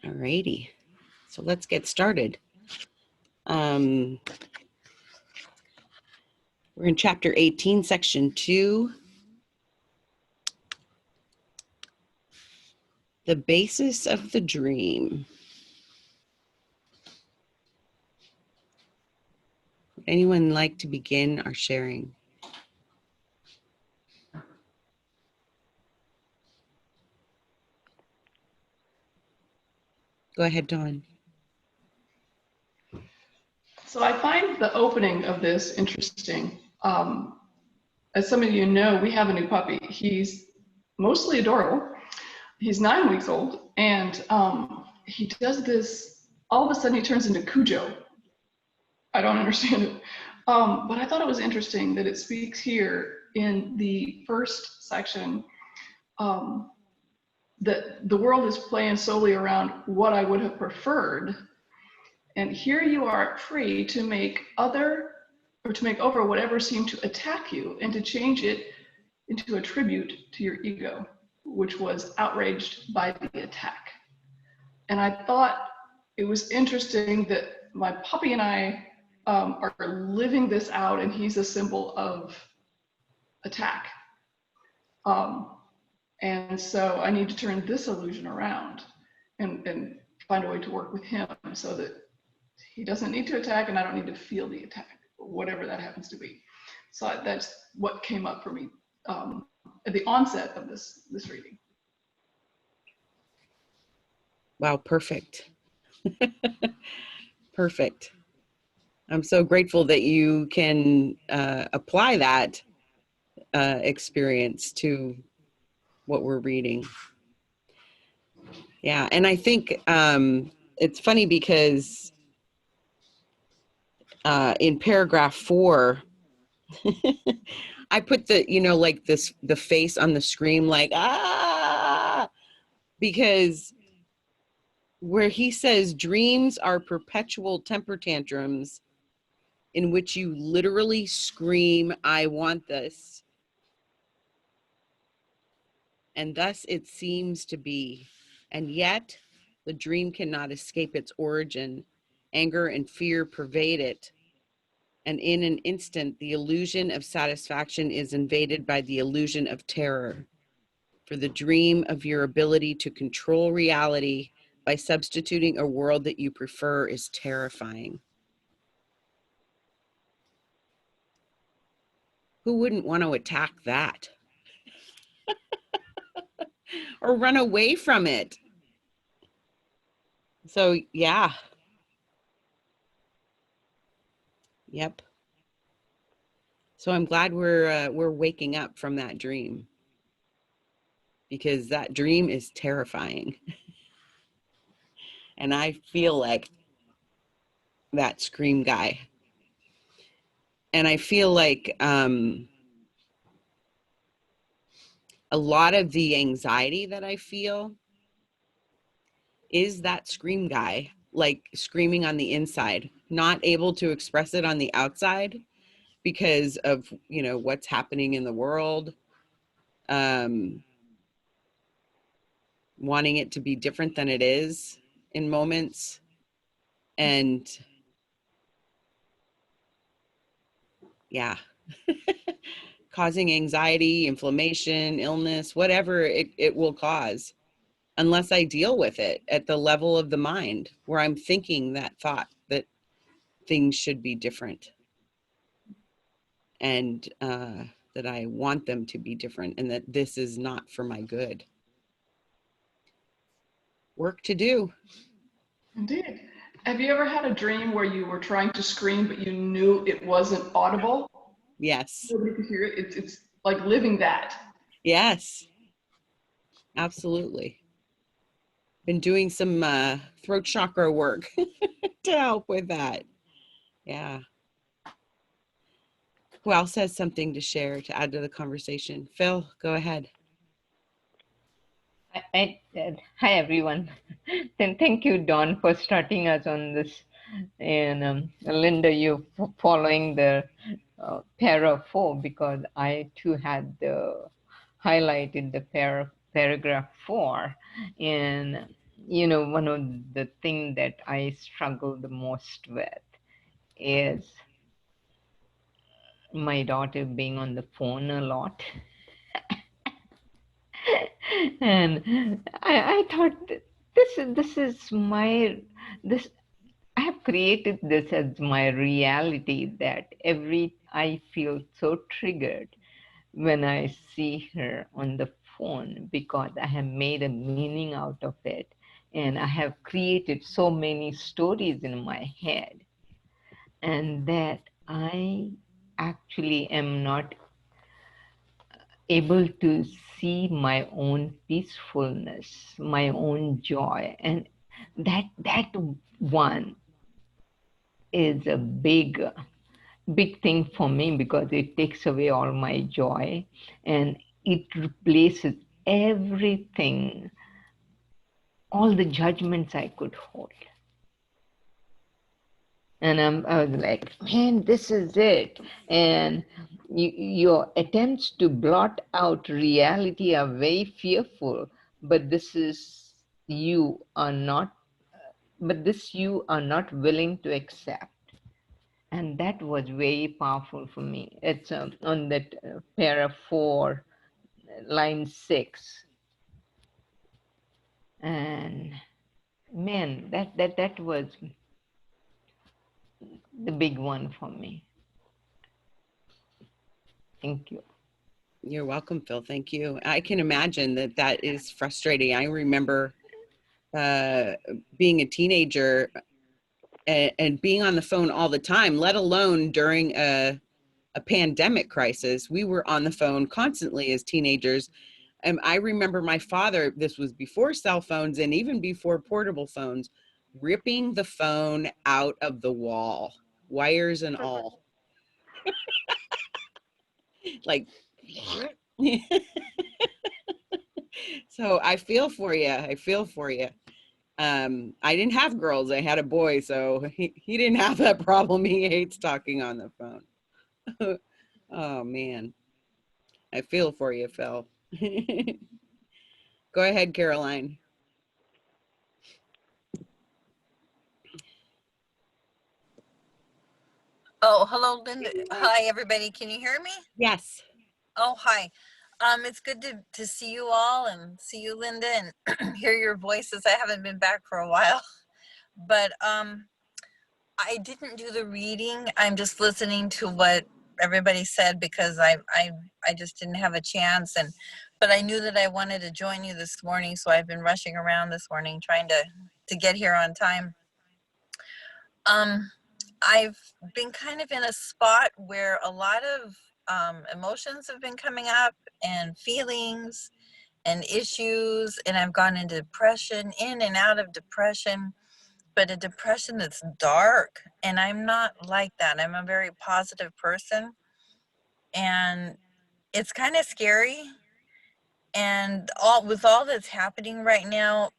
Alrighty, so let's get started. We're in chapter 18, section 2. The basis of the dream. Would anyone like to begin our sharing? Go ahead, Dawn. So I find the opening of this interesting. As some of you know, we have a new puppy. He's mostly adorable. He's 9 weeks old, and he does this, all of a sudden he turns into Cujo. I don't understand it. But I thought it was interesting that it speaks here in the first section that the world is playing solely around what I would have preferred. And here you are free to make over whatever seemed to attack you and to change it into a tribute to your ego, which was outraged by the attack. And I thought it was interesting that my puppy and I are living this out, and he's a symbol of attack. And so I need to turn this illusion around and find a way to work with him so that he doesn't need to attack and I don't need to feel the attack, whatever that happens to be. So that's what came up for me at the onset of this reading. Wow, perfect. Perfect. I'm so grateful that you can apply that experience to what we're reading. Yeah, and I think it's funny because in paragraph 4, I put the, like the face on the screen, like, ah, because where he says dreams are perpetual temper tantrums in which you literally scream, I want this. And thus it seems to be. And yet the dream cannot escape its origin. Anger and fear pervade it. And in an instant, the illusion of satisfaction is invaded by the illusion of terror. For the dream of your ability to control reality by substituting a world that you prefer is terrifying. Who wouldn't want to attack that? Or run away from it? So, yeah. Yep. So I'm glad we're waking up from that dream, because that dream is terrifying. And I feel like that scream guy. And I feel like a lot of the anxiety that I feel is that scream guy, like screaming on the inside, not able to express it on the outside because of, what's happening in the world, wanting it to be different than it is in moments, and yeah, causing anxiety, inflammation, illness, whatever it will cause, unless I deal with it at the level of the mind where I'm thinking that thought that things should be different, and that I want them to be different, and that this is not for my good. Work to do. Indeed. Have you ever had a dream where you were trying to scream, but you knew it wasn't audible? Yes. Nobody could hear it. It's like living that. Yes. Absolutely. Been doing some throat chakra work to help with that. Yeah. Who else has something to share, to add to the conversation? Phil, go ahead. Hi, everyone. And thank you, Dawn, for starting us on this. And Linda, you following the para 4, because I too had highlighted the paragraph 4. And one of the things that I struggle the most with is my daughter being on the phone a lot. And I thought this is my this I have created this as my reality, that I feel so triggered when I see her on the phone, because I have made a meaning out of it, and I have created so many stories in my head, and that I actually am not able to see my own peacefulness, my own joy. And that one is a big thing for me, because it takes away all my joy, and it replaces everything, all the judgments I could hold. And I was like, man, this is it. And your attempts to blot out reality are very fearful, but you are not willing to accept. And that was very powerful for me. It's on that para 4, line 6. And man, that was the big one for me. Thank you. You're welcome, Phil. Thank you. I can imagine that is frustrating. I remember being a teenager and being on the phone all the time, let alone during a pandemic crisis. We were on the phone constantly as teenagers. And I remember my father, this was before cell phones and even before portable phones, ripping the phone out of the wall, wires and all. Like, so I feel for you. I feel for you. I didn't have girls. I had a boy, so he didn't have that problem. He hates talking on the phone. Oh man, I feel for you, Phil. Go ahead, Caroline. Oh, hello, Linda. Hi, everybody. Can you hear me? Yes. Oh, hi. It's good to see you all and see you, Linda, and hear your voices. I haven't been back for a while, but I didn't do the reading. I'm just listening to what everybody said, because I just didn't have a chance, but I knew that I wanted to join you this morning, so I've been rushing around this morning trying to get here on time. I've been kind of in a spot where a lot of emotions have been coming up, and feelings and issues, and I've gone into depression, in and out of depression, but a depression that's dark, and I'm not like that. I'm a very positive person, and it's kind of scary. And with all that's happening right now,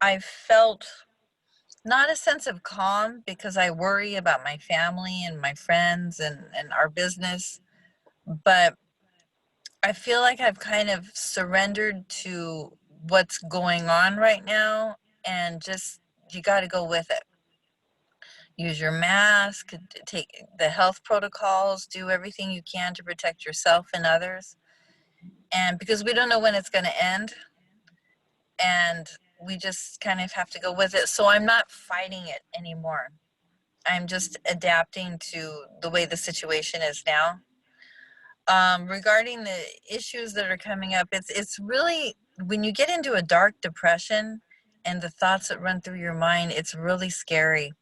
I've felt not a sense of calm, because I worry about my family and my friends and our business, but I feel like I've kind of surrendered to what's going on right now, and just, you got to go with it. Use your mask, take the health protocols, do everything you can to protect yourself and others. And because we don't know when it's going to end, and we just kind of have to go with it. So I'm not fighting it anymore. I'm just adapting to the way the situation is now. Regarding the issues that are coming up, it's really, when you get into a dark depression and the thoughts that run through your mind, it's really scary.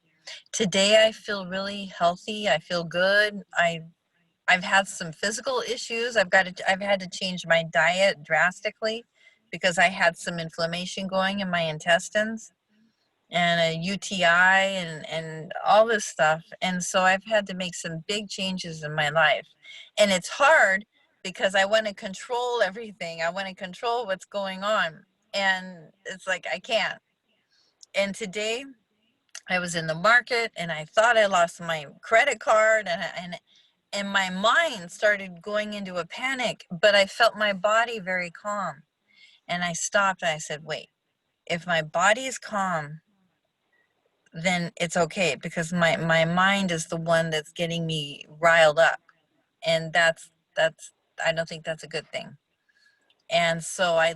Today I feel really healthy. I feel good. I've had some physical issues. I've had to change my diet drastically, because I had some inflammation going in my intestines, and a UTI, and all this stuff. And so I've had to make some big changes in my life. And it's hard, because I want to control everything. I want to control what's going on. And it's like, I can't. And today I was in the market, and I thought I lost my credit card, and my mind started going into a panic, but I felt my body very calm. And I stopped and I said, wait, if my body is calm, then it's okay, because my mind is the one that's getting me riled up, and that's I don't think that's a good thing. And so I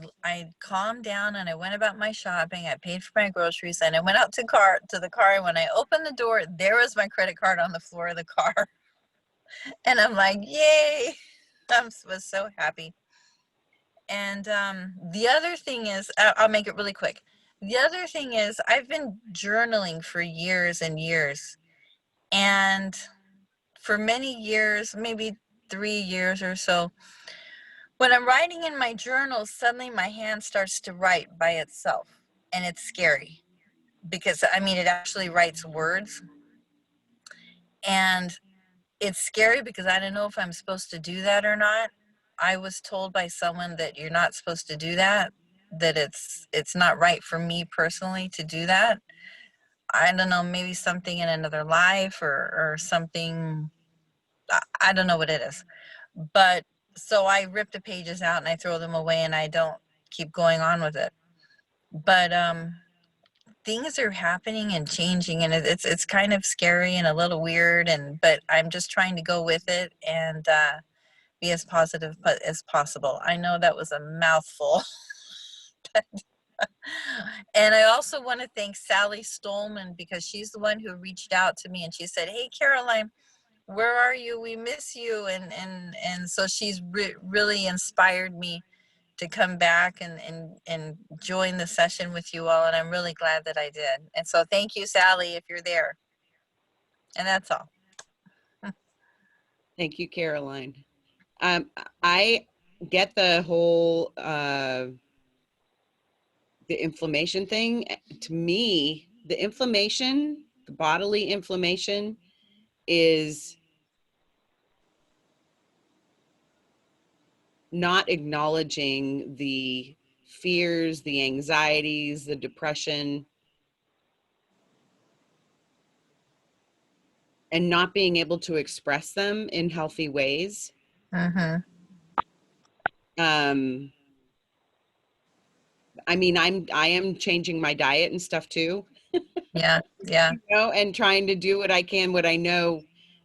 calmed down and I went about my shopping. I paid for my groceries and I went out to the car. And when I opened the door, there was my credit card on the floor of the car. And I'm like, yay! I was so happy. And the other thing is, I'll make it really quick. The other thing is, I've been journaling for years and years. And for many years, maybe 3 years or so, when I'm writing in my journal, suddenly my hand starts to write by itself. And it's scary because, I mean, it actually writes words. And it's scary because I don't know if I'm supposed to do that or not. I was told by someone that you're not supposed to do that, that it's not right for me personally to do that. I don't know, maybe something in another life or something. I don't know what it is. But so I rip the pages out and I throw them away and I don't keep going on with it. But things are happening and changing, and it's kind of scary and a little weird, but I'm just trying to go with it and be as positive as possible. I know that was a mouthful. And I also want to thank Sally Stolman, because she's the one who reached out to me and she said, hey Caroline, where are you? We miss you. And so she's really inspired me to come back and join the session with you all. And I'm really glad that I did. And so thank you, Sally, if you're there. And that's all. Thank you, Caroline. I get the whole, the inflammation thing. To me, the inflammation, the bodily inflammation is not acknowledging the fears, the anxieties, the depression, and not being able to express them in healthy ways. Mm-hmm. I mean, I am changing my diet and stuff too. Yeah. Yeah. You know, and trying to do what I can, what I know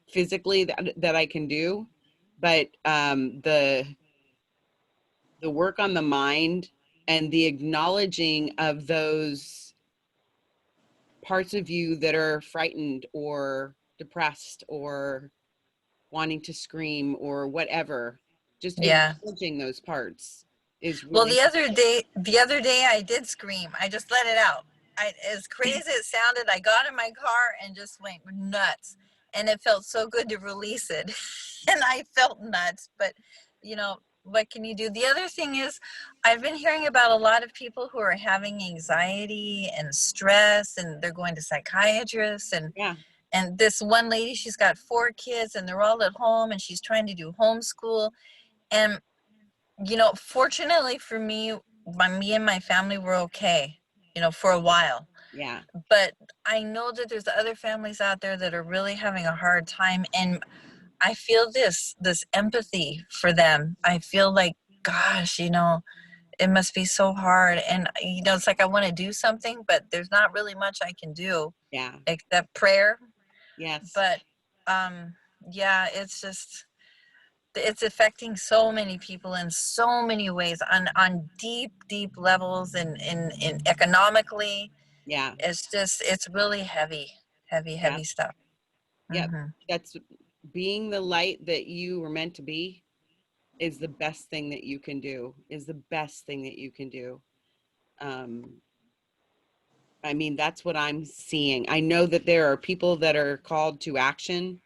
physically that I can do. But the work on the mind and the acknowledging of those parts of you that are frightened or depressed or wanting to scream or whatever, just Yeah. acknowledging those parts is Well, really the other day I did scream. I just let it out. As crazy as it sounded, I got in my car and just went nuts. And it felt so good to release it. And I felt nuts, but you know, what can you do? The other thing is, I've been hearing about a lot of people who are having anxiety and stress, and they're going to psychiatrists. yeah, And this one lady, she's got 4 kids and they're all at home and she's trying to do homeschool. And you know, fortunately for me, me and my family were okay, you know, for a while. yeah, But I know that there's other families out there that are really having a hard time, and I feel this empathy for them. I feel like, gosh, you know, it must be so hard, and you know, it's like I want to do something, but there's not really much I can do yeah, except prayer. yes, But yeah, it's affecting so many people in so many ways on deep levels and in economically. yeah, It's really yeah, heavy stuff. yep. Hmm. That's being the light that you were meant to be is the best thing that you can do, is the best thing that you can do. I mean, that's what I'm seeing. I know that there are people that are called to action.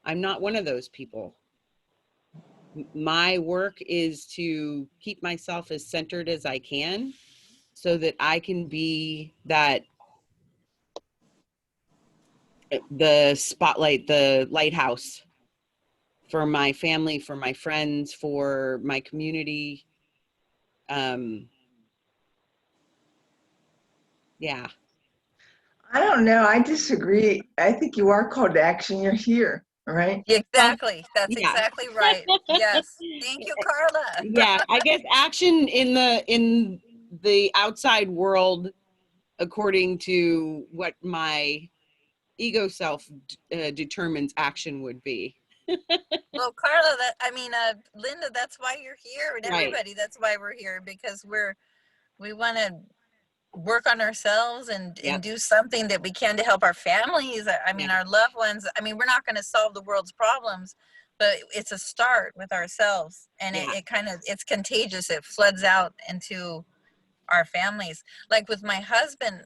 I'm not one of those people. My work is to keep myself as centered as I can so that I can be that the spotlight, the lighthouse for my family, for my friends, for my community. Yeah. I don't know. I disagree. I think you are called to action. You're here, right? Well, Exactly, that's yeah. exactly right. Yes, thank you, Carla. Yeah, I guess action in the outside world according to what my ego self determines action would be. Well, Carla, Linda, that's why you're here, and Right. everybody, that's why we're here, because we want to work on ourselves and Yep. do something that we can to help our families. I mean, Yeah. our loved ones. I mean, we're not going to solve the world's problems, but it's a start with ourselves, and Yeah. it's contagious. It floods out into our families. Like with my husband,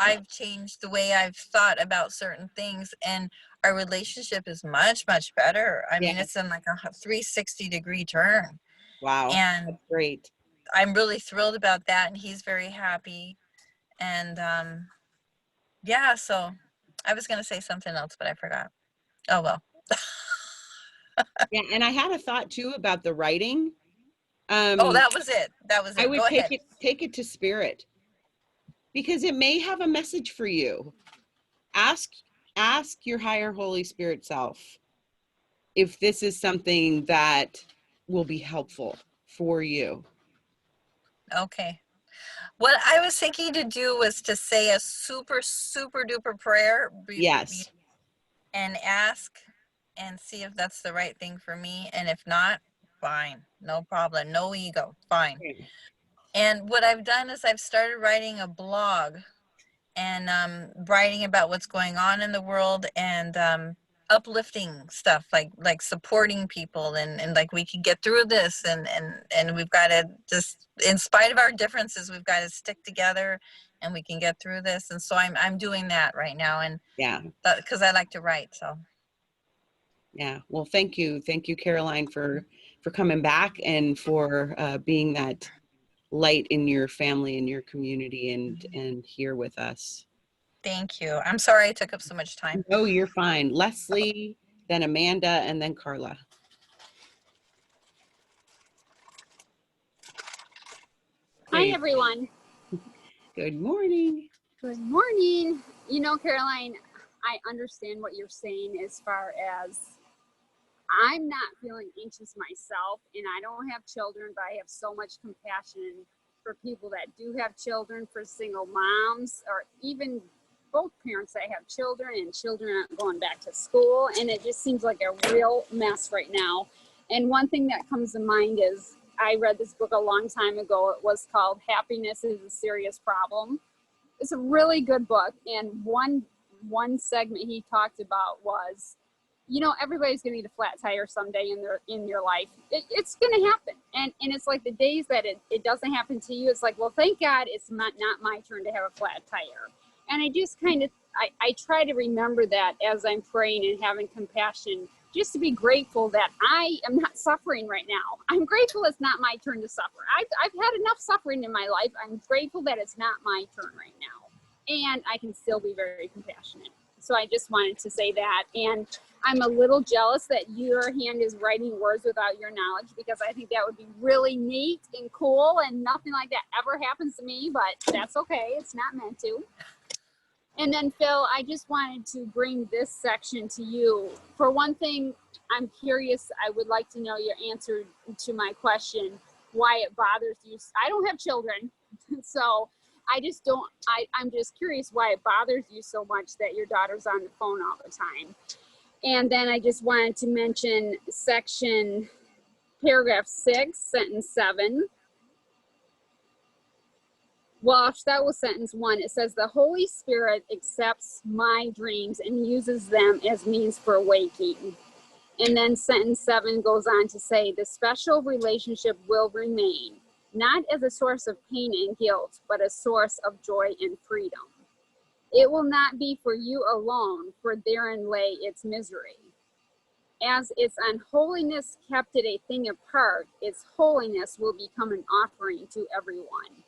I've changed the way I've thought about certain things, and our relationship is much, much better. I mean, Yeah. it's in like a 360-degree turn. Wow. And That's great. I'm really thrilled about that, and he's very happy. And yeah, so I was going to say something else, but I forgot. Oh, well. Yeah. And I had a thought too about the writing. Oh, that was it. That was I it. would Go ahead. take it to spirit, because it may have a message for you. Ask your higher Holy Spirit self if this is something that will be helpful for you. Okay. What I was thinking to do was to say a super, super duper prayer Yes. and ask and see if that's the right thing for me. And if not, fine. No problem. No ego. Fine. Okay. And what I've done is I've started writing a blog and writing about what's going on in the world, and uplifting stuff, like supporting people, and like we can get through this, and we've got to just, in spite of our differences, we've got to stick together, and we can get through this. And so I'm doing that right now, and Yeah. because I like to write. So Yeah. Well, thank you, Caroline, for coming back and for being that light in your family and your community, and here with us. thank you. I'm sorry I took up so much time. No, you're fine. Leslie, then Amanda, and then Carla. Hi, Okay. everyone. Good morning. Good morning. You know, Caroline, I understand what you're saying as far as I'm not feeling anxious myself, and I don't have children, but I have so much compassion for people that do have children, for single moms, or even both parents that have children and children aren't going back to school. And it just seems like a real mess right now. And one thing that comes to mind is I read this book a long time ago. It was called Happiness is a Serious Problem. It's a really good book. And one segment he talked about was, you know, everybody's gonna need a flat tire someday in your life. It's gonna happen. And it's like the days that it doesn't happen to you, it's like, well, thank God it's not my turn to have a flat tire. And I just kind of I try to remember that as I'm praying and having compassion, just to be grateful that I am not suffering right now. I'm grateful it's not my turn to suffer. I've had enough suffering in my life. I'm grateful that it's not my turn right now. And I can still be very compassionate. So I just wanted to say that. And I'm a little jealous that your hand is writing words without your knowledge, because I think that would be really neat and cool, and nothing like that ever happens to me, but that's okay. It's not meant to. And then, Phil, I just wanted to bring this section to you. For one thing, I'm curious, I would like to know your answer to my question, why it bothers you. I don't have children, so I'm just curious why it bothers you so much that your daughter's on the phone all the time. And then I just wanted to mention paragraph 6, sentence 7. Well, that was sentence 1. It says, the Holy Spirit accepts my dreams and uses them as means for waking. And then sentence 7 goes on to say, the special relationship will remain, not as a source of pain and guilt, but a source of joy and freedom. It will not be for you alone, for therein lay its misery. As its unholiness kept it a thing apart, its holiness will become an offering to everyone.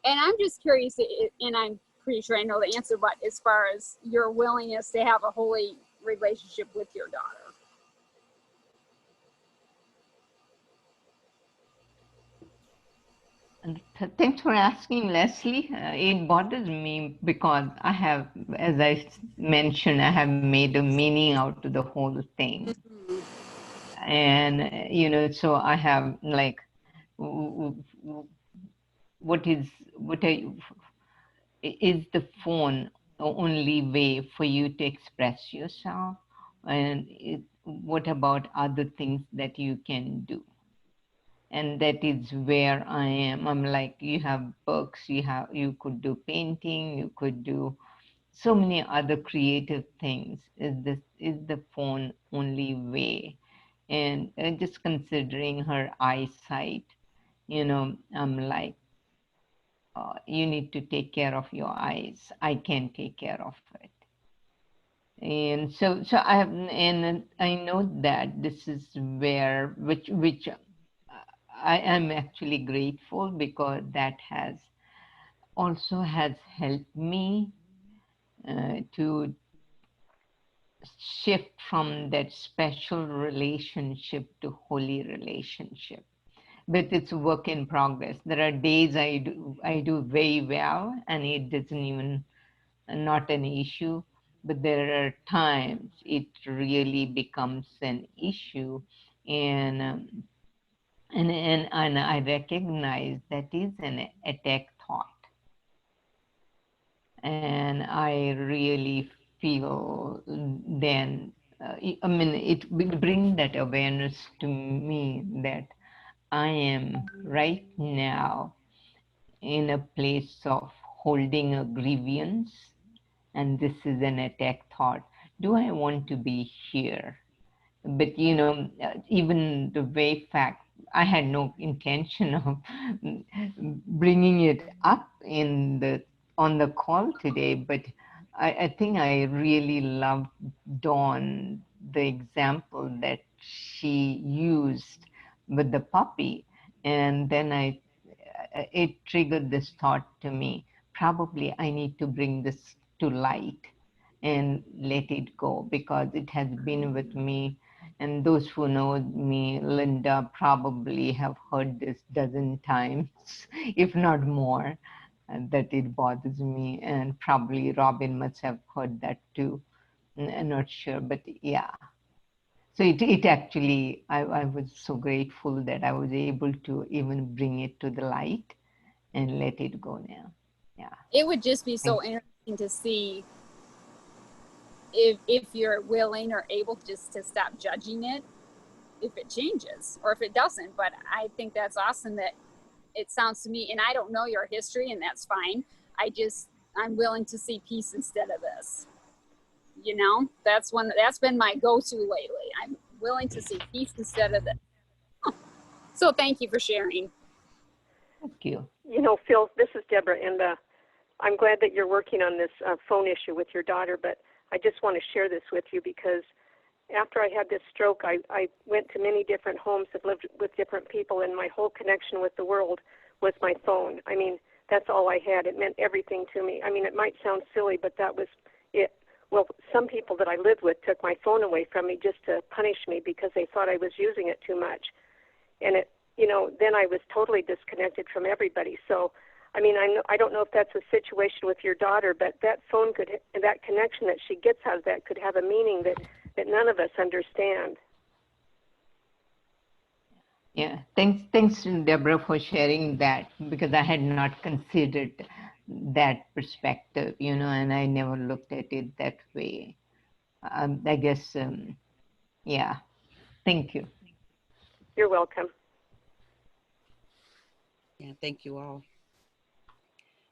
And I'm just curious, and I'm pretty sure I know the answer, but as far as your willingness to have a holy relationship with your daughter. Thanks for asking, Leslie. It bothers me because I have, as I mentioned, I have made a meaning out of the whole thing. And, you know, so I have like what are you, is the phone the only way for you to express yourself? And what about other things that you can do? And that is where I am. I'm like, you have books, you could do painting, you could do so many other creative things. Is the phone only way? And just considering her eyesight, I'm like, you need to take care of your eyes. I can take care of it. And so I have, and I know that this is where, which I am actually grateful, because that has helped me to shift from that special relationship to holy relationship. But it's a work in progress. There are days I do very well, and it doesn't even, not an issue. But there are times it really becomes an issue, and and I recognize that is an attack thought, and I really feel then, I mean, it will bring that awareness to me that I am right now in a place of holding a grievance, and this is an attack thought. Do I want to be here? But even the very fact, I had no intention of bringing it up on the call today, but I think I really loved Dawn, the example that she used with the puppy. And then it triggered this thought to me, probably I need to bring this to light and let it go, because it has been with me. And those who know me, Linda, probably have heard this dozen times, if not more, that it bothers me. And probably Robin must have heard that too. I'm not sure, but yeah. So it actually, I was so grateful that I was able to even bring it to the light and let it go now. Yeah. It would just be so interesting to see if you're willing or able just to stop judging it, if it changes or if it doesn't. But I think that's awesome that it sounds to me, and I don't know your history, and that's fine. I'm willing to see peace instead of this. That's been my go-to lately. I'm willing to see peace instead of this. So thank you for sharing. Thank you. Phil, this is Deborah, and I'm glad that you're working on this phone issue with your daughter, but I just want to share this with you because after I had this stroke, I went to many different homes, have lived with different people, and my whole connection with the world was my phone. I mean, that's all I had. It meant everything to me. I mean, it might sound silly, but that was it. Well, some people that I lived with took my phone away from me just to punish me because they thought I was using it too much. And then I was totally disconnected from everybody. So, I mean, I don't know if that's a situation with your daughter, but that phone that connection that she gets out of that could have a meaning that none of us understand. Yeah, thanks, Deborah, for sharing that, because I had not considered that perspective, and I never looked at it that way. I guess, yeah, thank you. You're welcome. Yeah, thank you all.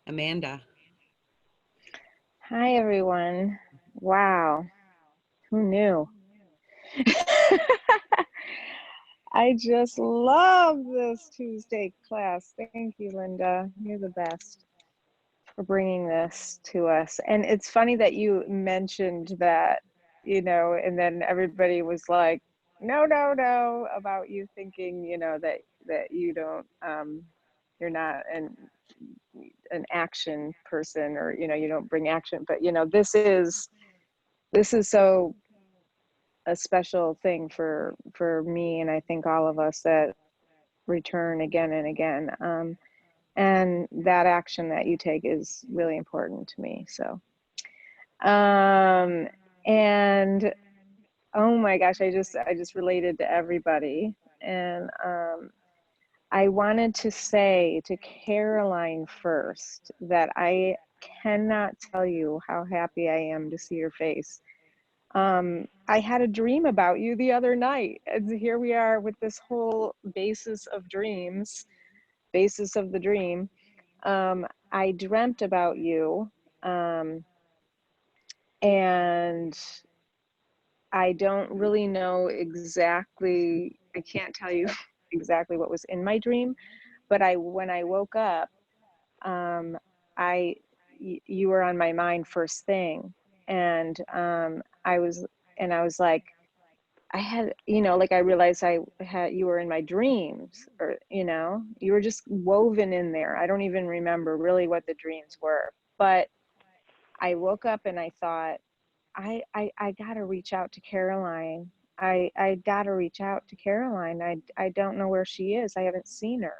Amanda. Hi, everyone. Wow. Who knew? I just love this Tuesday class. Thank you, Linda. You're the best for bringing this to us. And it's funny that you mentioned that, and then everybody was like, no, about you thinking, that you don't, you're not an action person, or, you don't bring action. But, this is so a special thing for me, and I think all of us that return again and again, and that action that you take is really important to me. So and oh my gosh, I just related to everybody, and I wanted to say to Caroline first that I cannot tell you how happy I am to see your face. I had a dream about you the other night, and here we are with this whole basis of dreams, basis of the dream. I dreamt about you, and I don't really know exactly, I can't tell you exactly what was in my dream, but when I woke up, um, you were on my mind first thing. And I was, I was like, I had, like I realized you were in my dreams, or, you were just woven in there. I don't even remember really what the dreams were, but I woke up and I thought, I gotta reach out to Caroline. I gotta reach out to Caroline. I don't know where she is. I haven't seen her.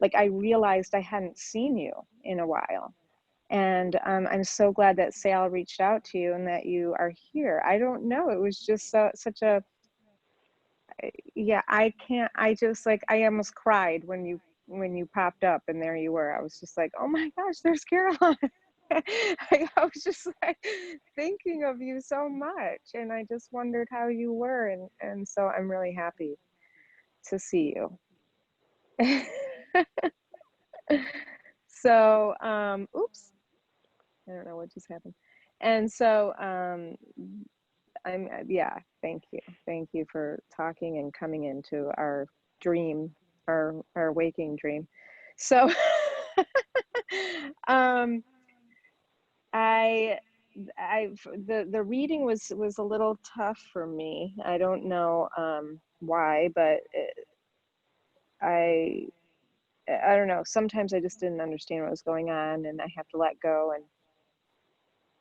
Like, I realized I hadn't seen you in a while. And I'm so glad that Sal reached out to you and that you are here. I don't know. It was just such a, yeah, I can't, I just like, I almost cried when you popped up and there you were. I was just like, oh my gosh, there's Caroline. I was just like thinking of you so much, and I just wondered how you were, and so I'm really happy to see you. So oops, I don't know what just happened. And so yeah, thank you for talking and coming into our dream, our waking dream. So um I the reading was a little tough for me. I don't know why, but I I don't know. Sometimes I just didn't understand what was going on, and I have to let go and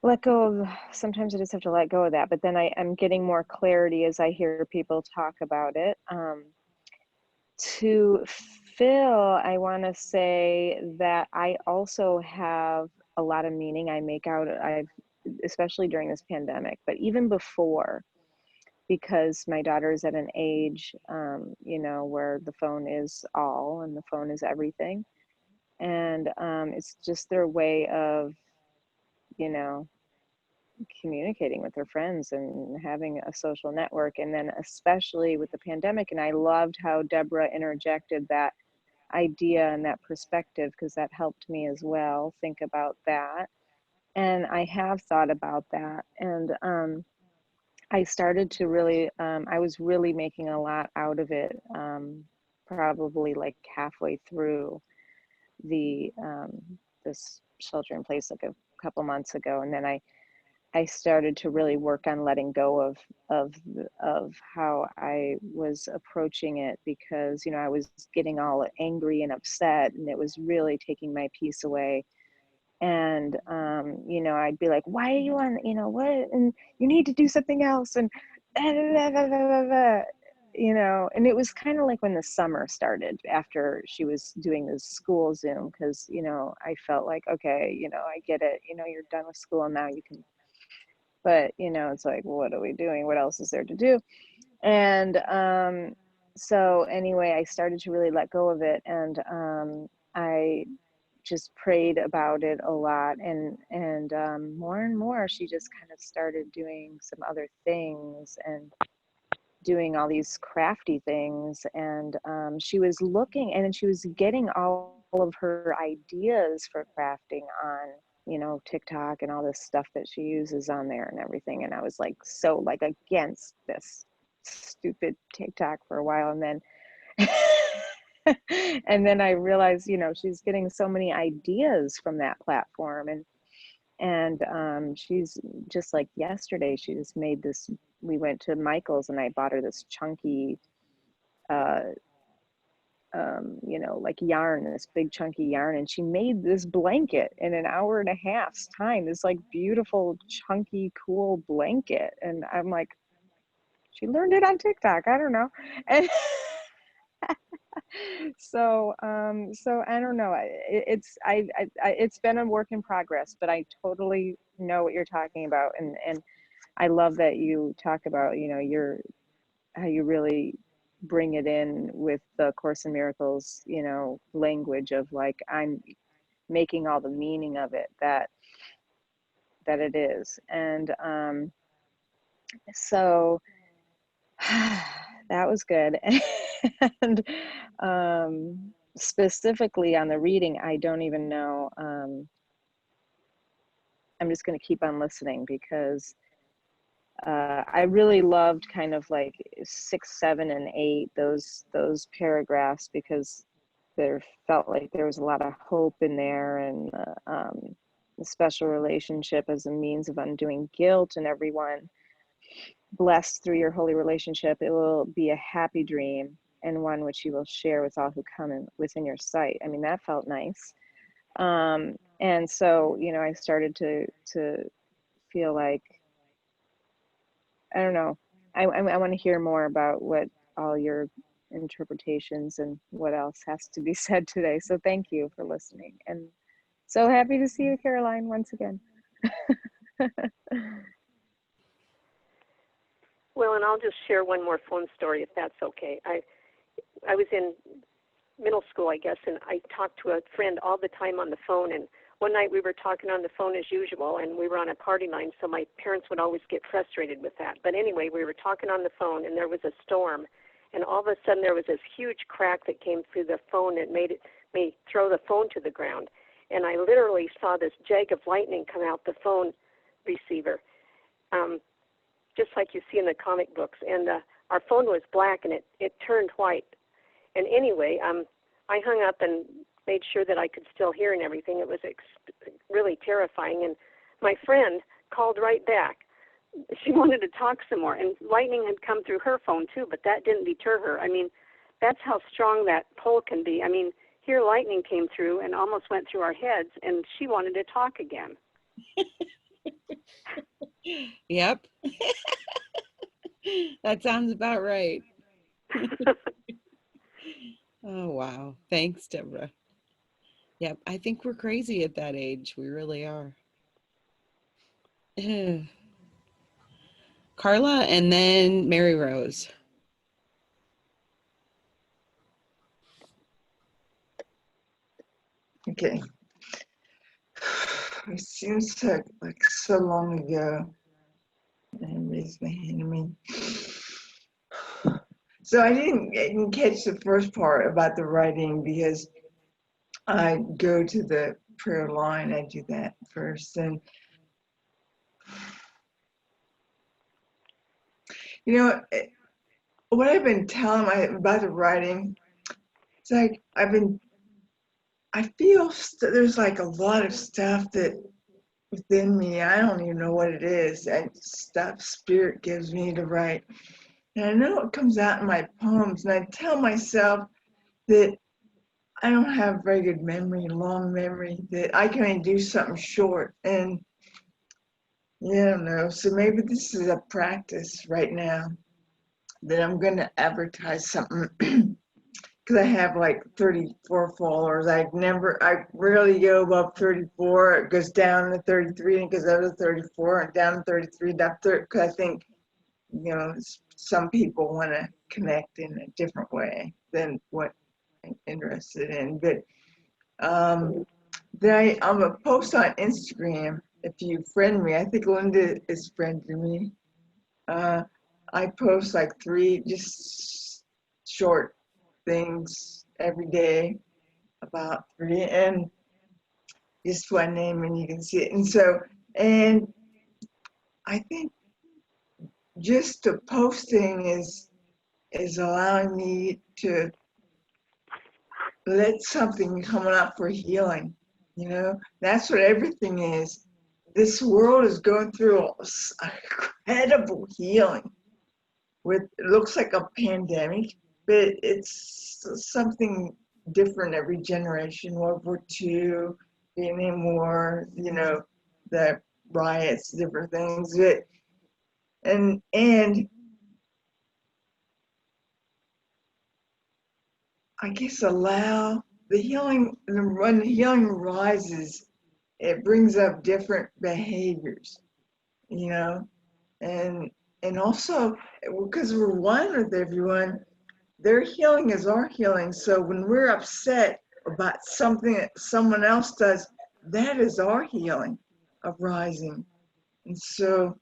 let go of. Sometimes I just have to let go of that. But then I'm getting more clarity as I hear people talk about it. To Phil, I want to say that I also have a lot of meaning I make out. Especially during this pandemic, but even before, because my daughter is at an age, where the phone is all and the phone is everything. And it's just their way of, you know, communicating with their friends and having a social network. And then especially with the pandemic, and I loved how Deborah interjected that idea and that perspective, because that helped me as well think about that. And I have thought about that. And I started to really, I was really making a lot out of it, probably like halfway through the this shelter in place, like a couple months ago. And then I started to really work on letting go of how I was approaching it, because, I was getting all angry and upset, and it was really taking my peace away. And I'd be like, why are you on, what, and you need to do something else, and and it was kind of like when the summer started after she was doing this school Zoom, because I felt like, okay, I get it, you're done with school now, you can, but it's like, what are we doing, what else is there to do? And so anyway, I started to really let go of it, and I just prayed about it a lot, and more and more she just kind of started doing some other things and doing all these crafty things. And she was looking, and she was getting all of her ideas for crafting on TikTok and all this stuff that she uses on there and everything. And I was like, so like against this stupid TikTok for a while, and then and then I realized, she's getting so many ideas from that platform. And she's just like yesterday, she just made this, we went to Michael's and I bought her this chunky, like yarn, this big chunky yarn. And she made this blanket in an hour and a half's time, this like beautiful, chunky, cool blanket. And I'm like, she learned it on TikTok. I don't know. And so I don't know, it's been a work in progress, but I totally know what you're talking about. And I love that you talk about how you really bring it in with the Course in Miracles, you know, language of like, I'm making all the meaning of it that it is. And so that was good. And specifically on the reading, I don't even know. I'm just going to keep on listening because I really loved kind of like 6, 7, and 8, those paragraphs, because there felt like there was a lot of hope in there, and the special relationship as a means of undoing guilt, and everyone blessed through your holy relationship, it will be a happy dream and one which you will share with all who come in within your sight. I mean, that felt nice. And so, you know, I started to feel like, I don't know, I want to hear more about what all your interpretations and what else has to be said today. So thank you for listening, and so happy to see you, Caroline, once again. Well, and I'll just share one more phone story if that's okay. I was in middle school, I guess, and I talked to a friend all the time on the phone, and one night we were talking on the phone as usual, and we were on a party line, so my parents would always get frustrated with that. But anyway, we were talking on the phone, and there was a storm, and all of a sudden there was this huge crack that came through the phone and made me throw the phone to the ground. And I literally saw this jag of lightning come out the phone receiver, just like you see in the comic books. And our phone was black, and it turned white. And anyway, I hung up and made sure that I could still hear and everything. It was really terrifying. And my friend called right back. She wanted to talk some more. And lightning had come through her phone too, but that didn't deter her. I mean, that's how strong that pull can be. I mean, here lightning came through and almost went through our heads, and she wanted to talk again. Yep. That sounds about right. Oh, wow. Thanks, Deborah. Yep, I think we're crazy at that age. We really are. Carla, and then Mary Rose. Okay. It seems like so long ago. And raise my hand. I mean, so I didn't catch the first part about the writing because I go to the prayer line. I do that first, and you know what I've been telling about the writing. It's like I feel there's like a lot of stuff that within me, I don't even know what it is. Stuff Spirit gives me to write. And I know it comes out in my poems, and I tell myself that I don't have very good memory, long memory, that I can only do something short. And yeah, I don't know. So maybe this is a practice right now that I'm going to advertise something. Because I have like 34 followers. I rarely go above 34. It goes down to 33 and goes up to 34 and down to 33, down 30. Because I think, you know, some people want to connect in a different way than what I'm interested in. But then I'm a post on Instagram. If you friend me, I think Linda is friending me. I post like 3 just short things every day, about 3, and just one name and you can see it. And so, and I think just the posting is allowing me to let something come up for healing. You know, that's what everything is. This world is going through incredible healing. It looks like a pandemic, but it's something different every generation. World War II, Vietnam War, you know, the riots, different things. And I guess allow the healing, when the healing rises, it brings up different behaviors, you know, and also because we're one with everyone, their healing is our healing. So when we're upset about something that someone else does, that is our healing arising. And so,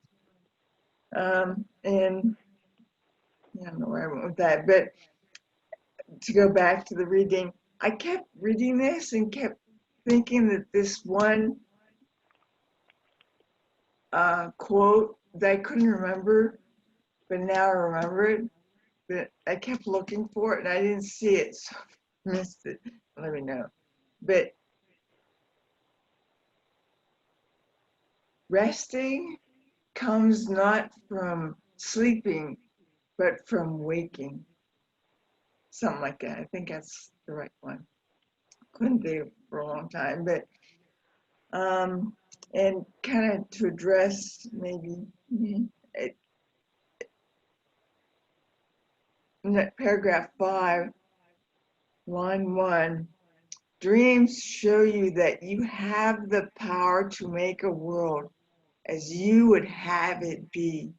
and I don't know where I went with that, but to go back to the reading, I kept reading this and kept thinking that this one quote that I couldn't remember, but now I remember it. But I kept looking for it and I didn't see it, so I missed it. Let me know. But resting comes not from sleeping, but from waking. Something like that. I think that's the right one. Couldn't think for a long time, but and kind of to address maybe it, paragraph 5, line 1. Dreams show you that you have the power to make a world as you would have it be.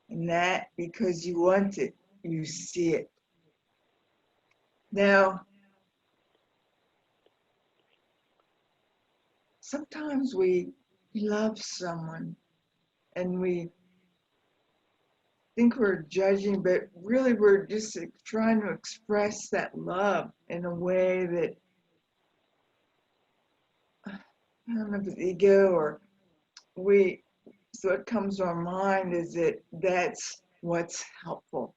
And that because you want it, you see it. Now, sometimes we love someone and we think we're judging, but really we're just trying to express that love in a way that, I don't know if it's ego or so what comes to our mind is that that's what's helpful.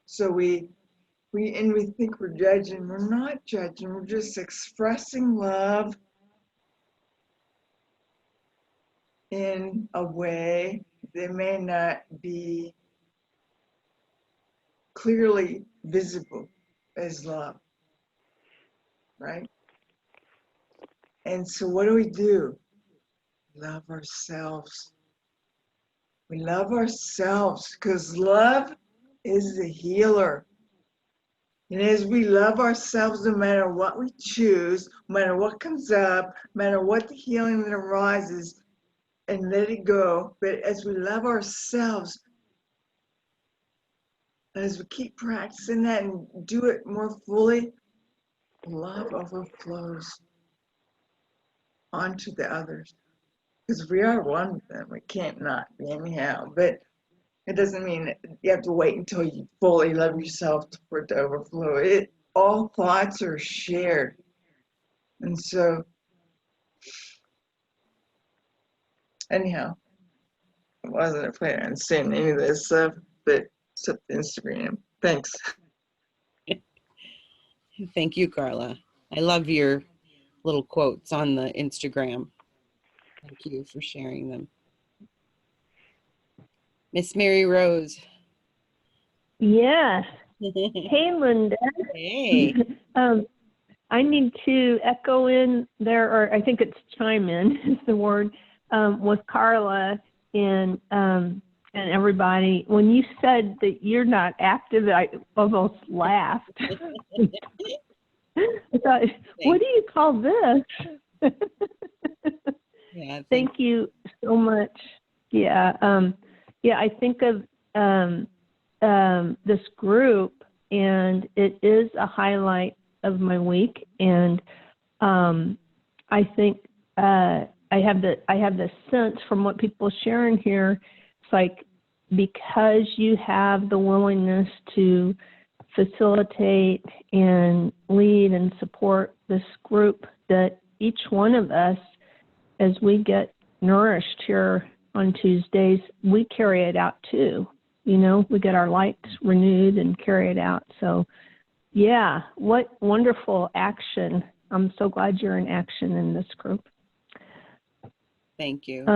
So we think we're judging. We're not judging. We're just expressing love in a way that may not be clearly visible as love, right? And so what do? Love ourselves. We love ourselves because love is the healer. And as we love ourselves, no matter what we choose, no matter what comes up, no matter what the healing that arises, and let it go. But as we love ourselves, as we keep practicing that and do it more fully, love overflows onto the others. Because we are one with them. We can't not be anyhow. But it doesn't mean that you have to wait until you fully love yourself for it to overflow. All thoughts are shared. And so, anyhow, I wasn't planning on saying any of this stuff, but except Instagram. Thanks. Thank you, Carla. I love your little quotes on the Instagram. Thank you for sharing them. Miss Mary Rose. Yes. Hey, Linda. Hey. I need to echo in there, or I think it's chime in is the word, with Carla and everybody. When you said that you're not active, I almost laughed. I thought, what do you call this? Yeah, thank you so much. Yeah, I think of this group, and it is a highlight of my week. And I think I have the sense from what people are sharing here. It's like because you have the willingness to facilitate and lead and support this group, that each one of us, as we get nourished here on Tuesdays, we carry it out too. We get our lights renewed and carry it out. So yeah, what wonderful action. I'm so glad you're in action in this group. Thank you.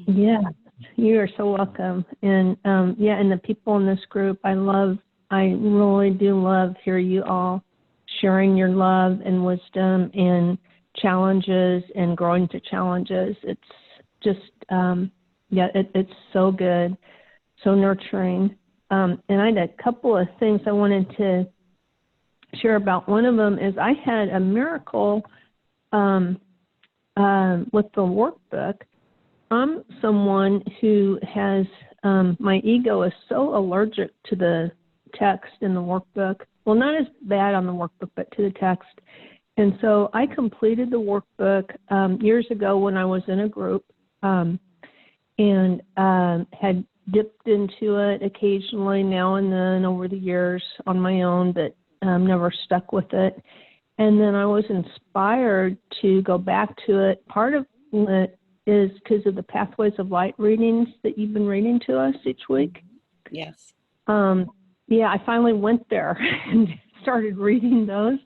Yeah, you are so welcome. And and the people in this group, I really do love hear you all sharing your love and wisdom and challenges and growing to challenges. It's just, it's so good, so nurturing. And I had a couple of things I wanted to share about. One of them is I had a miracle with the workbook. I'm someone who has my ego is so allergic to the text in the workbook. Well, not as bad on the workbook, but to the text. And so I completed the workbook years ago when I was in a group and had dipped into it occasionally now and then over the years on my own, but never stuck with it. And then I was inspired to go back to it. Part of it is because of the Pathways of Light readings that you've been reading to us each week. Yes. Yeah, I finally went there and started reading those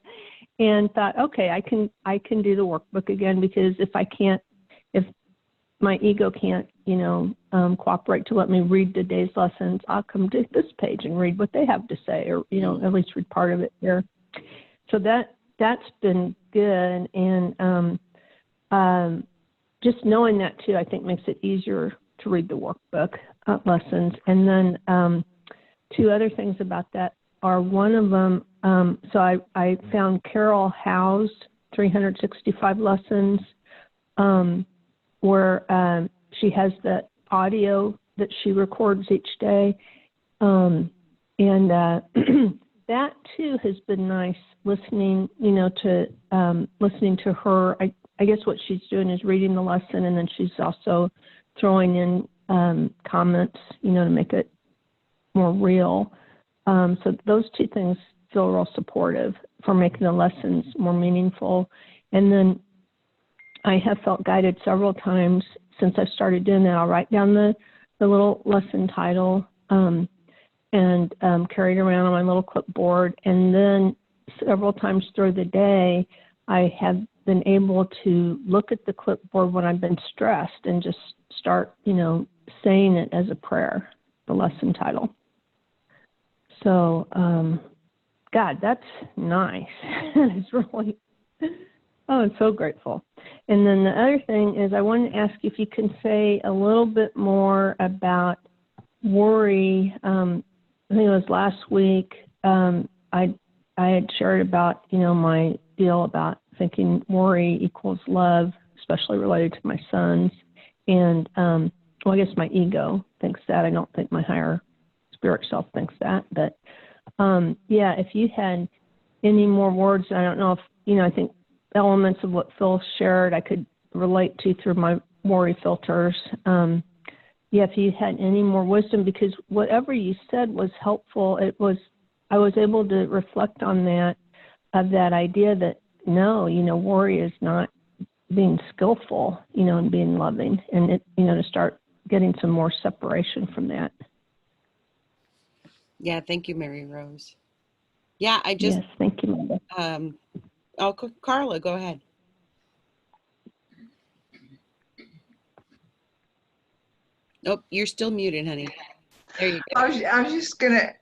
and thought, okay, I can do the workbook again, because if my ego can't, cooperate to let me read the day's lessons, I'll come to this page and read what they have to say, or, at least read part of it here. So that's been good. And just knowing that too, I think makes it easier to read the workbook lessons. And then two other things about that are, one of them, so I found Carol Howe's 365 lessons, where she has the audio that she records each day. And that too has been nice, listening, listening to her. I guess what she's doing is reading the lesson, and then she's also throwing in comments, to make it more real. So those two things feel real supportive for making the lessons more meaningful. And then I have felt guided several times since I started doing that. I'll write down the little lesson title and carry it around on my little clipboard. And then several times through the day, I have been able to look at the clipboard when I've been stressed and just start, saying it as a prayer, the lesson title. So, God, that's nice. It's really, I'm so grateful. And then the other thing is, I wanted to ask if you can say a little bit more about worry. I think it was last week, I had shared about, my deal about thinking worry equals love, especially related to my sons. And, I guess my ego thinks that. I don't think my higher spirit self thinks that. But, if you had any more words, I don't know if, I think elements of what Phil shared I could relate to through my worry filters. If you had any more wisdom, because whatever you said was helpful. I was able to reflect on that idea that no, worry is not being skillful, and being loving, and it, to start getting some more separation from that. Yeah, thank you, Mary Rose. Yeah, I just. Yes, thank you, Linda. Carla, go ahead. Nope, you're still muted, honey. There you go. I was just gonna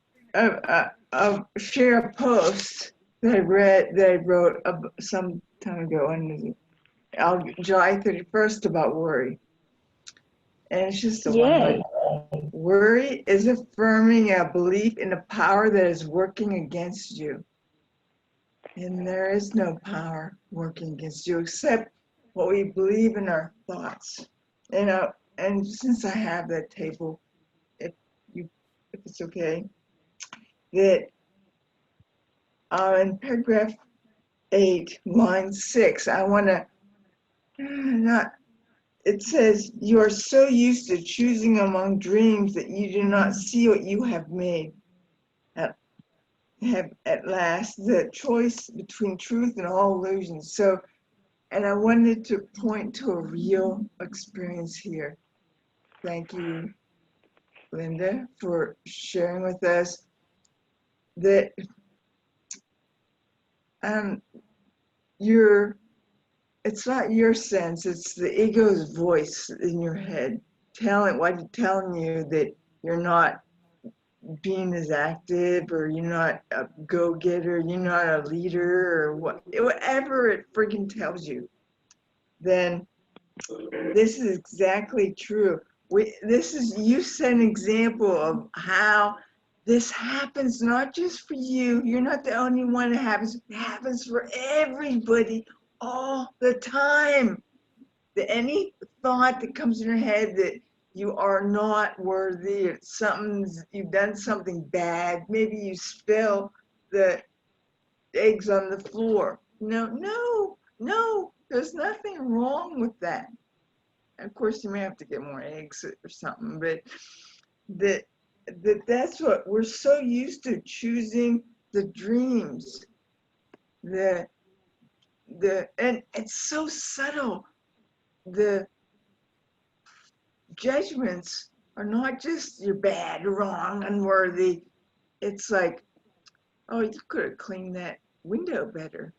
share a post that I wrote some time ago on July 31st about worry, and it's just a one. Worry is affirming a belief in a power that is working against you, and there is no power working against you except what we believe in our thoughts. And since I have that table, if it's okay, that in paragraph 8, line 6, I want to it says, you are so used to choosing among dreams that you do not see what you have made. Have at last the choice between truth and all illusions. So, and I wanted to point to a real experience here. Thank you, Linda, for sharing with us that it's not your sense, it's the ego's voice in your head telling you that you're not being as active, or you're not a go-getter, you're not a leader, or whatever it freaking tells you. Then this is exactly true. You set an example of how this happens, not just for you. You're not the only one. It happens for everybody all the time. Any thought that comes in your head that you are not worthy. You've done something bad. Maybe you spill the eggs on the floor. No, there's nothing wrong with that. Of course, you may have to get more eggs or something, but that's what we're so used to, choosing the dreams, and it's so subtle. The judgments are not just you're bad, wrong, unworthy. It's like, oh, you could have cleaned that window better.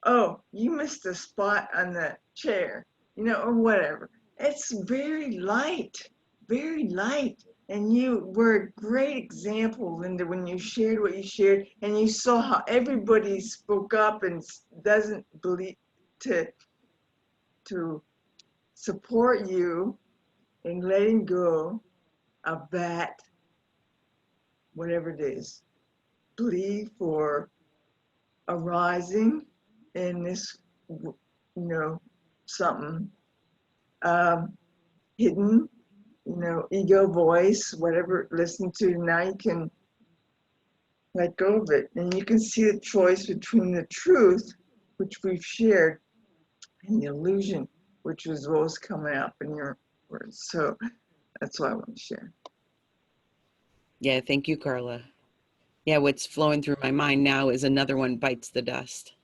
Oh, you missed a spot on the chair, or whatever. It's very light, very light. And you were a great example, Linda, when you shared what you shared, and you saw how everybody spoke up and doesn't believe to support you in letting go of that, whatever it is, belief or arising in this, something hidden, ego voice, whatever, listen to. Now you can let go of it. And you can see the choice between the truth, which we've shared, and the illusion, which was what was coming up in your words. So that's what I want to share. Yeah, thank you, Carla. Yeah, what's flowing through my mind now is another one bites the dust.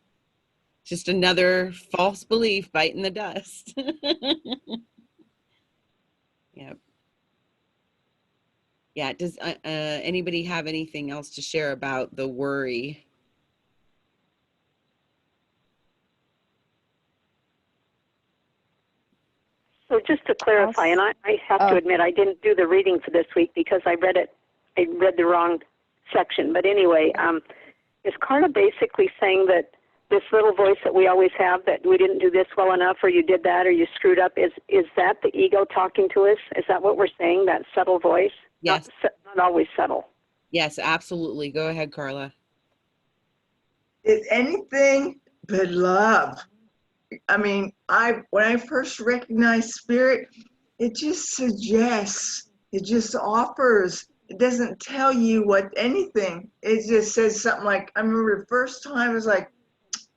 Just another false belief biting the dust. Yeah. Yeah, does anybody have anything else to share about the worry? So just to clarify, and I have to admit I didn't do the reading for this week because I read the wrong section. But anyway, is Carla basically saying that this little voice that we always have, that we didn't do this well enough, or you did that, or you screwed up, is that the ego talking to us? Is that what we're saying, that subtle voice? Yes. Not always subtle. Yes, absolutely. Go ahead, Carla. It's anything but love. I mean, when I first recognized spirit, it just suggests, it just offers. It doesn't tell you anything. It just says something like, I remember the first time it was like,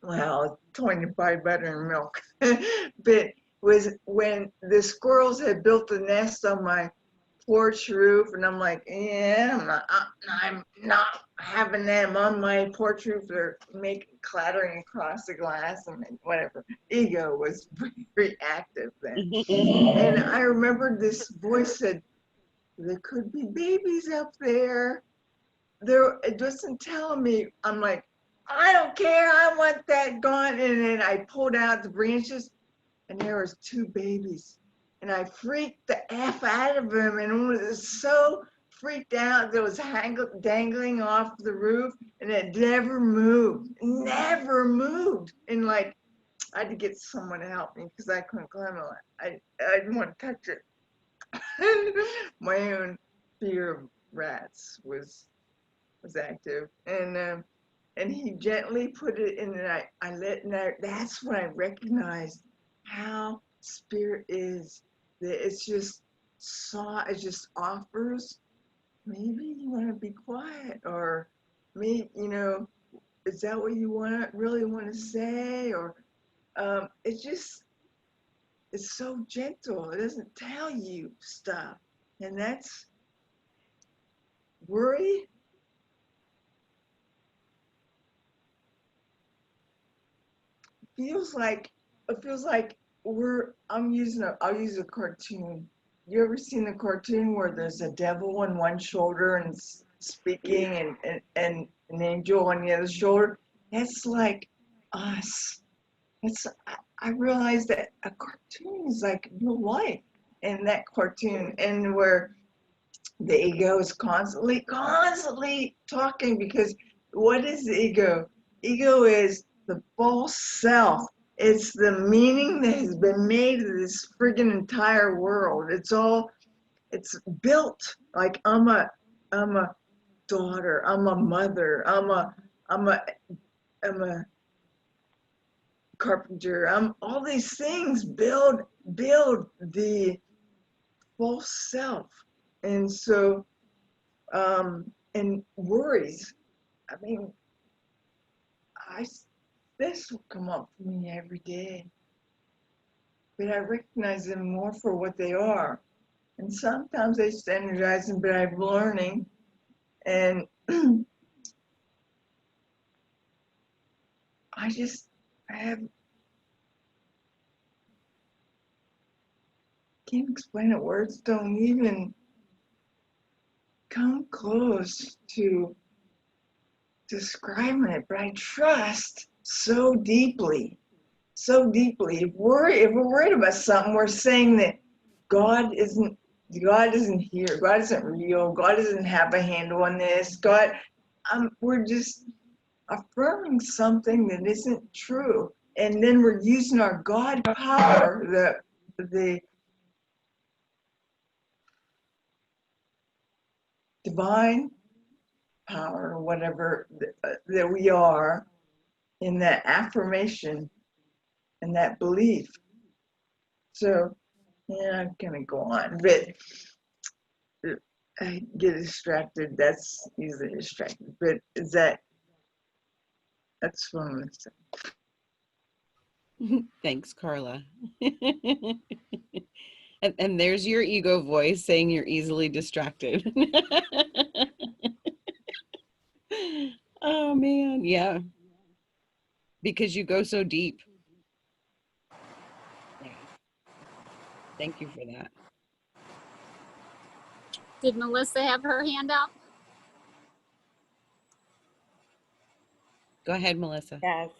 well, going to buy butter and milk. But was when the squirrels had built the nest on my porch roof, and I'm like, yeah, I'm not having them on my porch roof. They're clattering across the glass and whatever. Ego was very active then. And I remember this voice said, there could be babies up there. It wasn't telling me. I'm like, I don't care, I want that gone. And then I pulled out the branches, and there was 2 babies. And I freaked the F out of them, and was so freaked out that it was dangling off the roof, and it never moved. And like, I had to get someone to help me because I couldn't climb it. I didn't want to touch it. My own fear of rats was active. And he gently put it in, and that's when I recognized how spirit is. That it just offers, maybe you want to be quiet, or maybe, is that what you really want to say? Or it's so gentle. It doesn't tell you stuff. And that's worry. It feels like I'll use a cartoon. You ever seen the cartoon where there's a devil on one shoulder and speaking, and an angel on the other shoulder? That's like us. I realized that a cartoon is like real life in that cartoon, and where the ego is constantly talking, because what is the ego? Ego is the false self. It's the meaning that has been made of this friggin' entire world. It's built like I'm a daughter, I'm a mother, I'm a carpenter. All these things build the false self. And so, and worries. I mean, this will come up for me every day, but I recognize them more for what they are. And sometimes they standardize them, but I'm learning. And I can't explain it. Words don't even come close to describing it, but I trust so deeply, so deeply. If we're worried about something, we're saying that God isn't here. God isn't real. God doesn't have a handle on this. We're just affirming something that isn't true, and then we're using our God power, the divine power, or whatever that we are, in that affirmation and that belief. So, yeah, I'm gonna go on, but I get distracted. That's easily distracted. But that's what I'm gonna say. Thanks, Carla. And there's your ego voice saying you're easily distracted. Oh man, yeah. Because you go so deep. Yeah. Thank you for that. Did Melissa have her hand up? Go ahead, Melissa. Yes.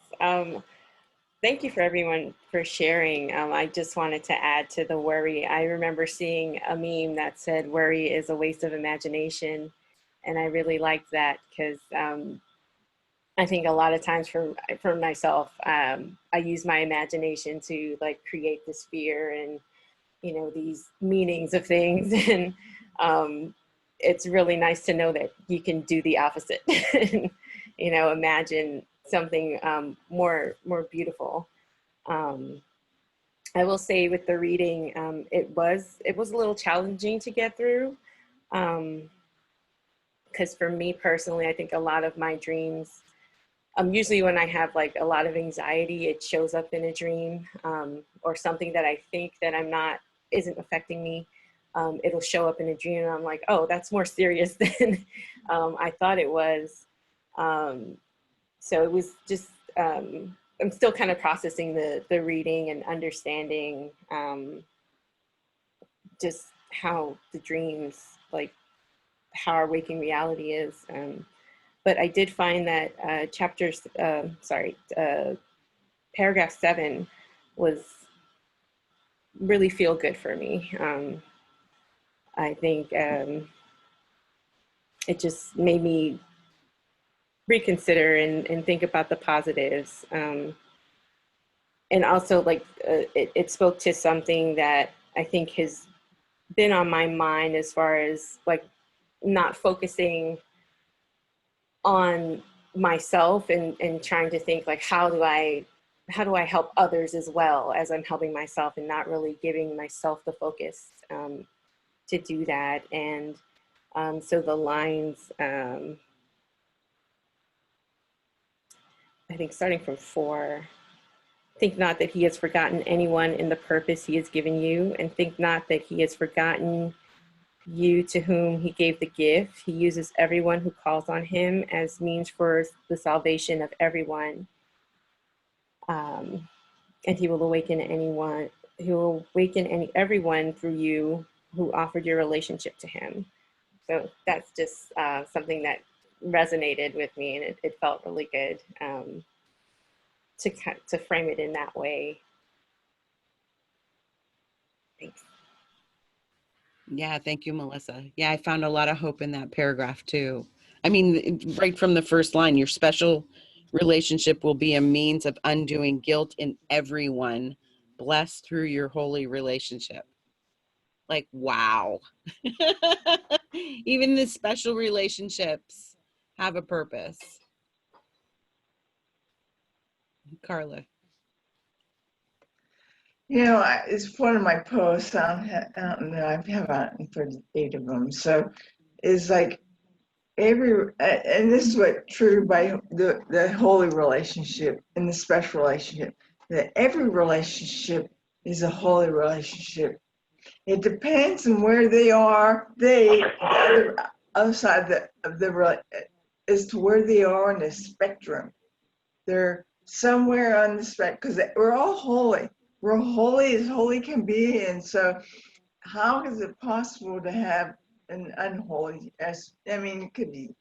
Thank you for everyone for sharing. I just wanted to add to the worry. I remember seeing a meme that said worry is a waste of imagination. And I really liked that because I think a lot of times for myself, I use my imagination to like create this fear and, you know, these meanings of things. And it's really nice to know that you can do the opposite. You know, imagine something more beautiful. I will say with the reading, it was a little challenging to get through, because for me personally, I think a lot of my dreams, usually when I have like a lot of anxiety, it shows up in a dream, or something that I think that isn't affecting me. It'll show up in a dream and I'm like, oh, that's more serious than I thought it was. So it was just, I'm still kind of processing the reading and understanding just how the dreams, like how our waking reality is. But I did find that paragraph 7 was really feel good for me. I think it just made me reconsider and think about the positives. And also like it spoke to something that I think has been on my mind as far as like not focusing on myself and trying to think like, how do I help others as well as I'm helping myself, and not really giving myself the focus to do that. And so the lines, I think starting from 4, think not that he has forgotten anyone in the purpose he has given you, and think not that he has forgotten you to whom he gave the gift. He uses everyone who calls on him as means for the salvation of everyone. And he will awaken everyone through you who offered your relationship to him. So that's just something that resonated with me, and it felt really good to frame it in that way. Thanks. Yeah, thank you, Melissa. Yeah, I found a lot of hope in that paragraph too. I mean, right from the first line, your special relationship will be a means of undoing guilt in everyone, blessed through your holy relationship. Like, wow. Even the special relationships have a purpose. Carla. You know, it's one of my posts. I don't know. I have 138 of them. So it's like and this is what true by the holy relationship and the special relationship, that every relationship is a holy relationship. It depends on where they are. The other side of the as to where they are on the spectrum. They're somewhere on the spectrum because we're all holy. We're holy as holy can be, and so how is it possible to have an unholy? I mean, it could be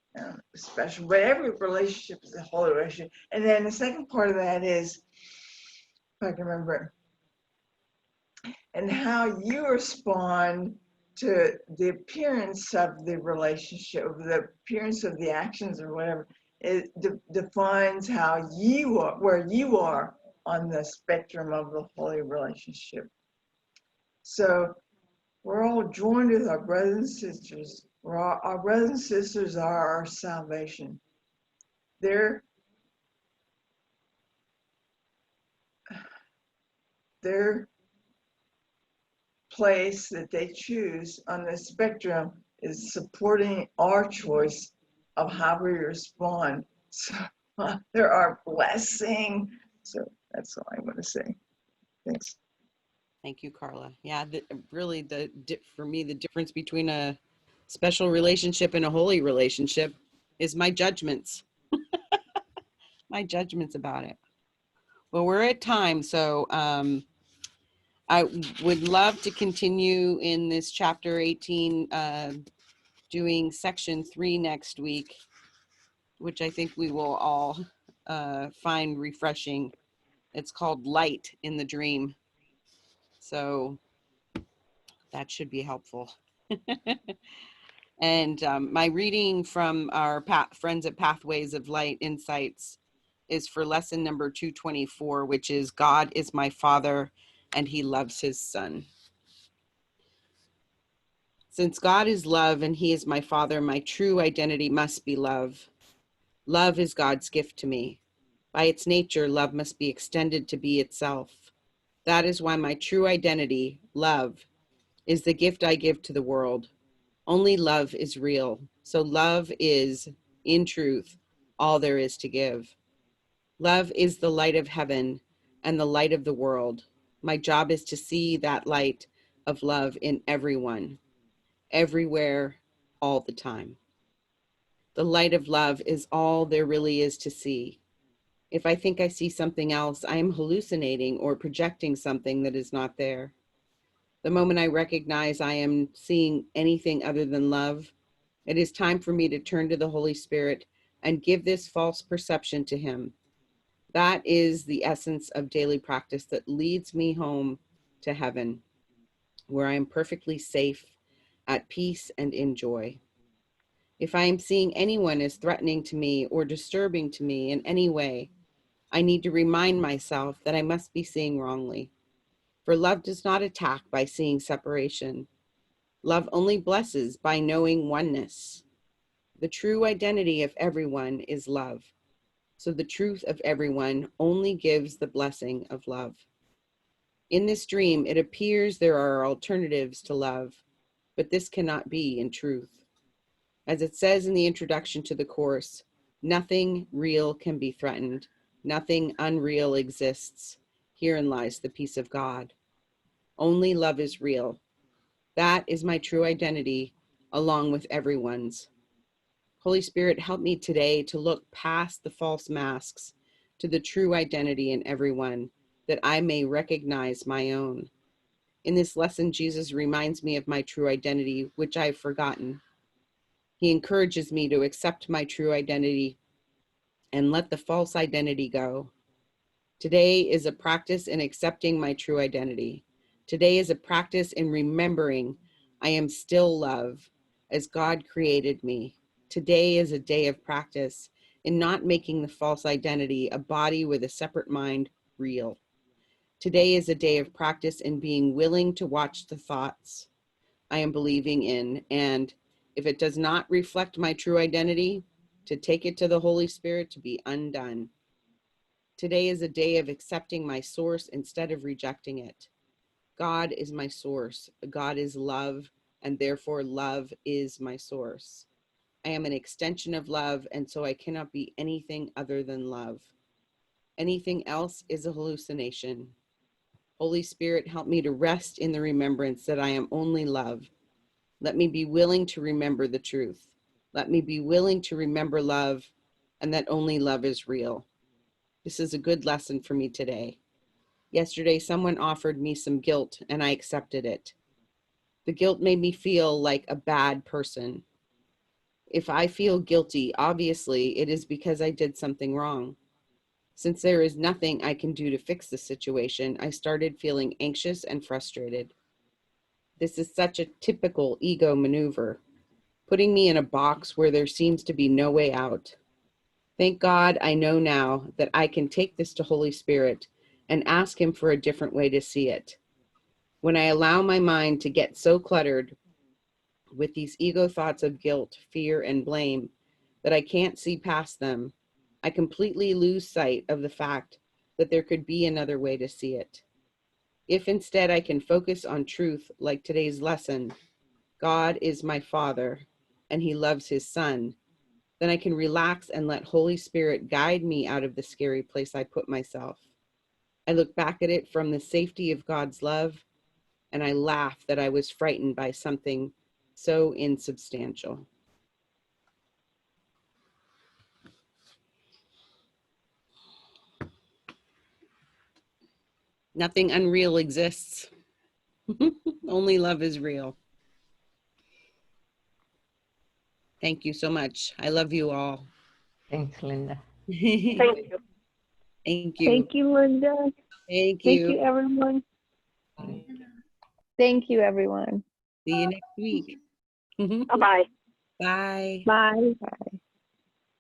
special, but every relationship is a holy relationship. And then the second part of that is, if I can remember, and how you respond to the appearance of the relationship, the appearance of the actions or whatever, it defines how you are, where you are on the spectrum of the holy relationship. So we're all joined with our brothers and sisters. Our brothers and sisters are our salvation. Their place that they choose on the spectrum is supporting our choice of how we respond. So they're our blessing. So that's all I want to say. Thanks. Thank you, Carla. Yeah, really, for me, the difference between a special relationship and a holy relationship is my judgments. My judgments about it. Well, we're at time, so I would love to continue in this chapter 18, doing section 3 next week, which I think we will all find refreshing. It's called Light in the Dream. So that should be helpful. And my reading from our friends at Pathways of Light Insights is for lesson number 224, which is God is my Father and he loves his Son. Since God is love and he is my Father, my true identity must be love. Love is God's gift to me. By its nature, love must be extended to be itself. That is why my true identity, love, is the gift I give to the world. Only love is real. So love is, in truth, all there is to give. Love is the light of heaven and the light of the world. My job is to see that light of love in everyone, everywhere, all the time. The light of love is all there really is to see. If I think I see something else, I am hallucinating or projecting something that is not there. The moment I recognize I am seeing anything other than love, it is time for me to turn to the Holy Spirit and give this false perception to him. That is the essence of daily practice that leads me home to heaven, where I am perfectly safe, at peace, and in joy. If I am seeing anyone as threatening to me or disturbing to me in any way, I need to remind myself that I must be seeing wrongly. For love does not attack by seeing separation. Love only blesses by knowing oneness. The true identity of everyone is love. So the truth of everyone only gives the blessing of love. In this dream, it appears there are alternatives to love, but this cannot be in truth. As it says in the introduction to the course, nothing real can be threatened. Nothing unreal exists. Herein lies the peace of God. Only love is real. That is my true identity, along with everyone's. Holy Spirit, help me today to look past the false masks to the true identity in everyone, that I may recognize my own. In this lesson, Jesus reminds me of my true identity, which I've forgotten. He encourages me to accept my true identity and let the false identity go. Today is a practice in accepting my true identity. Today is a practice in remembering I am still love as God created me. Today is a day of practice in not making the false identity, a body with a separate mind, real. Today is a day of practice in being willing to watch the thoughts I am believing in, and if it does not reflect my true identity, to take it to the Holy Spirit to be undone. Today is a day of accepting my source instead of rejecting it. God is my source. God is love, and therefore love is my source. I am an extension of love, and so I cannot be anything other than love. Anything else is a hallucination. Holy Spirit, help me to rest in the remembrance that I am only love. Let me be willing to remember the truth. Let me be willing to remember love, and that only love is real. This is a good lesson for me today. Yesterday, someone offered me some guilt, and I accepted it. The guilt made me feel like a bad person. If I feel guilty, obviously it is because I did something wrong. Since there is nothing I can do to fix the situation, I started feeling anxious and frustrated. This is such a typical ego maneuver, putting me in a box where there seems to be no way out. Thank God I know now that I can take this to Holy Spirit and ask him for a different way to see it. When I allow my mind to get so cluttered with these ego thoughts of guilt, fear, and blame that I can't see past them, I completely lose sight of the fact that there could be another way to see it. If instead I can focus on truth like today's lesson, God is my Father and he loves his Son, then I can relax and let Holy Spirit guide me out of the scary place I put myself. I look back at it from the safety of God's love, and I laugh that I was frightened by something so insubstantial. Nothing unreal exists. Only love is real. Thank you so much. I love you all. Thanks, Linda. Thank you. Thank you. Thank you, Linda. Thank Thank you. you, everyone. Thank you, everyone. See you next week. Bye-bye. Bye. Bye. Bye.